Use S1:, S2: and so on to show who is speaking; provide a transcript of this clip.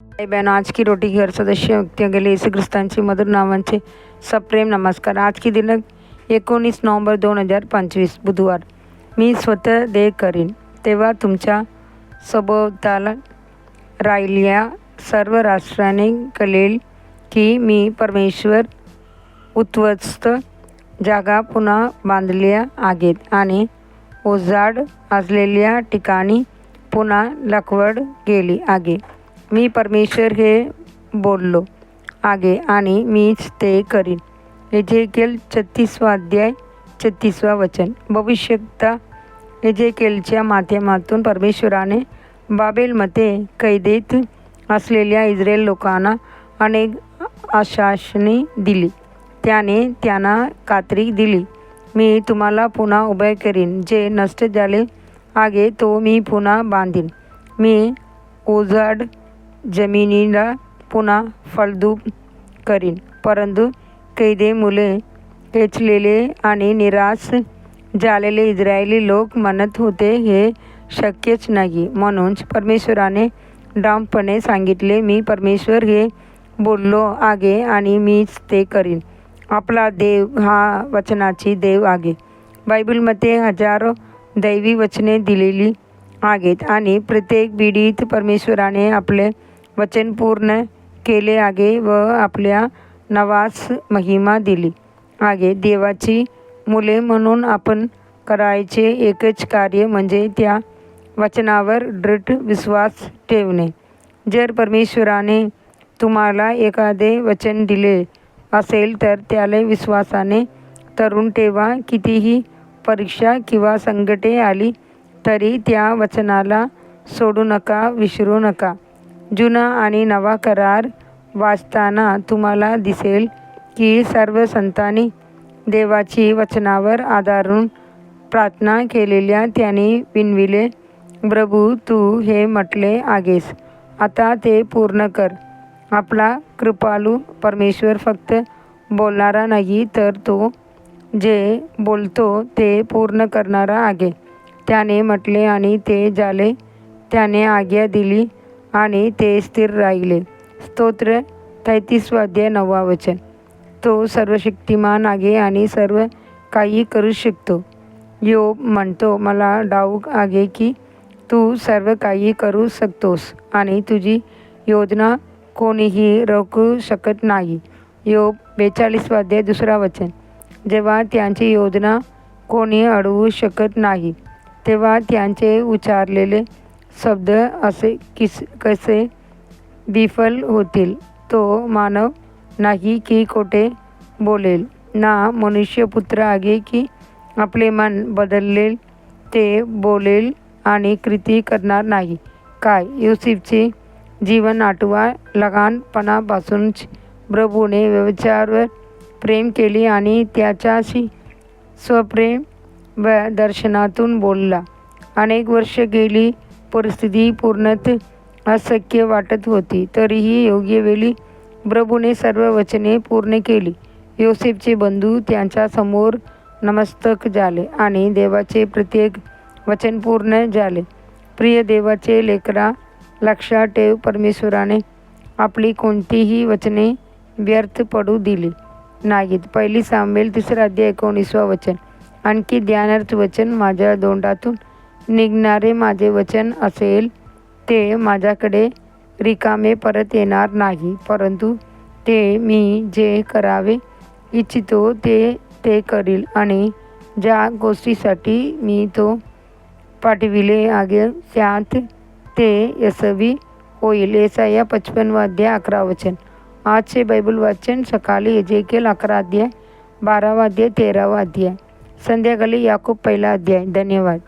S1: भाई बहनों, आज की रोटी की हर सदस्य व्यक्तियों के लिए यीशु ख्रिस्तांची मधुर नावांचे सप्रेम नमस्कार। आज की दिनांक 19 नोव्हेंबर 2025 बुधवार। मी स्वतः देह करीन तेव्हा तुमच्या सभोवताल राहिलेल्या सर्व राष्ट्रांनी कळेल की मी परमेश्वर उद्ध्वस्त जागा पुन्हा बांधल्या आहेत आणि उजाड असलेल्या ठिकाणी पुन्हा लखवड गेली आहे। मी परमेश्वर हे बोललो आहे आणि मीच ते करीन। एजेकेल 36 अध्याय 36 वचन। भविष्यवक्ता एजेकेलच्या माध्यमातून परमेश्वराने बाबेलमध्ये कैदेत असलेल्या इस्रायल लोकांना अनेक आश्वासने दिली। त्याने त्यांना खात्री दिली, मी तुम्हाला पुन्हा उभे करीन, जे नष्ट झाले आहे तो मी पुन्हा बांधीन। मी उजाड जमिनीला पुन्हा फळद्रूप करीन। परंतु कैदेमुळे खेचलेले आणि निराश झालेले इस्रायली लोक म्हणत होते, हे शक्यच नाही। म्हणून परमेश्वराने ठामपणे सांगितले, मी परमेश्वर हे बोललो आहे आणि मीच ते करीन। आपला देव हा वचनाची देव आहे। बायबलमध्ये हजारो दैवी वचने दिलेली आहेत आणि प्रत्येक पिढीत परमेश्वराने आपले वचन पूर्ण केले आहे व आपल्या नावास महिमा दिली आहे। देवाची मुले म्हणून आपण करायचे एकच कार्य म्हणजे त्या वचनावर दृढ विश्वास ठेवणे। जर परमेश्वराने तुम्हाला एखादे वचन दिले असेल तर त्याला विश्वासाने धरून ठेवा। कितीही परीक्षा किंवा संकटे आली तरी त्या वचनाला सोडू नका, विसरू नका। जुना आणि नवा करार वाचताना तुम्हाला दिसेल की सर्व संतांनी देवाची वचनावर आधारून प्रार्थना केलेल्या त्यांनी विनविले, प्रभू तू हे म्हटले आहेस, आता ते पूर्ण कर। आपला कृपाळू परमेश्वर फक्त बोलणारा नाही तर तो जे बोलतो ते पूर्ण करणारा आहे। त्याने म्हटले आणि ते झाले, त्याने आज्ञा दिली आणि ते स्थिर राहिले। स्तोत्र 33 अध्याय 9 वचन। तो सर्वशक्तिमान आहे आणि सर्व काही करू शकतो। योब म्हणतो, मला ठाऊक आहे की तू सर्व काही करू शकतोस आणि तुझी योजना कोणीही रोखू शकत नाही। योब 42 अध्याय 2 वचन। जेव्हा त्यांची योजना कोणी अडवू शकत नाही तेव्हा त्यांचे उच्चारलेले शब्द असे कसे विफल होतील। तो मानव नाही की खोटे बोलेल, ना मनुष्यपुत्र आहे की आपले मन बदलेल। ते बोलेल आणि कृती करणार नाही काय। योसेफचे जीवन आठवा। लहानपणापासूनच प्रभूने व्यवचारावर प्रेम केले आणि त्याच्याशी स्वप्रेम व दर्शनातून बोलला। अनेक वर्ष गेली, परिस्थिती पूर्णतः अशक्य वाटत होती, तरीही योग्य वेळी प्रभूने सर्व वचने पूर्ण केली। योसेफचे बंधू त्यांच्या समोर नतमस्तक झाले आणि देवाचे प्रत्येक वचन पूर्ण झाले। प्रिय देवाचे लेकरा, लक्षात ठेव, परमेश्वराने आपली कोणतीही वचने व्यर्थ पडू दिली नाहीत। 1 सामुएल 3 अध्याय 19 वचन। आणखी ध्यानार्थ वचन, माझ्या तोंडातून निघणारे माझे वचन असेल ते माझ्याकडे रिकामे परत येणार नाही, परंतु ते मी जे करावे इच्छितो ते करील आणि ज्या गोष्टीसाठी मी तो पाठविले आहे त्यात ते यशस्वी होईल। येसाया 55 अध्याय 11 वचन। आजचे बायबल वाचन सकाळी एजेकेल 11 अध्याय 12 अध्याय 13 अध्याय, संध्याकाळी याकूब 1 अध्याय। धन्यवाद।